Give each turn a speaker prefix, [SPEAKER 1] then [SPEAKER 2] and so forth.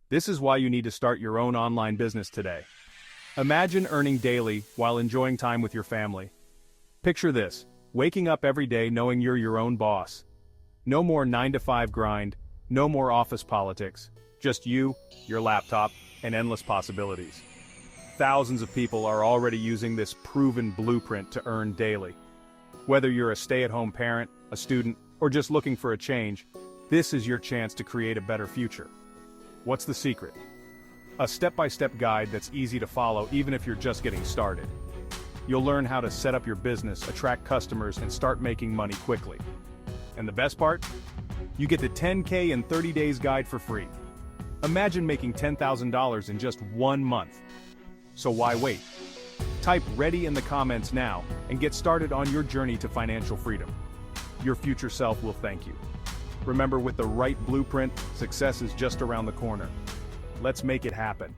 [SPEAKER 1] This is why you need to start your own online business today. Imagine earning daily while enjoying time with your family. Picture this, waking up every day knowing you're your own boss. No more 9-to-5 grind, no more office politics, just you, your laptop, and endless possibilities. Thousands of people are already using this proven blueprint to earn daily. Whether you're a stay-at-home parent, a student, or just looking for a change, this is your chance to create a better future. What's the secret? A step-by-step guide that's easy to follow even if you're just getting started. You'll learn how to set up your business, attract customers, and start making money quickly. And the best part? You get the 10K in 30 days guide for free. Imagine making $10,000 in just 1 month. So why wait? Type "ready" in the comments now and get started on your journey to financial freedom. Your future self will thank you. Remember, with the right blueprint, success is just around the corner. Let's make it happen.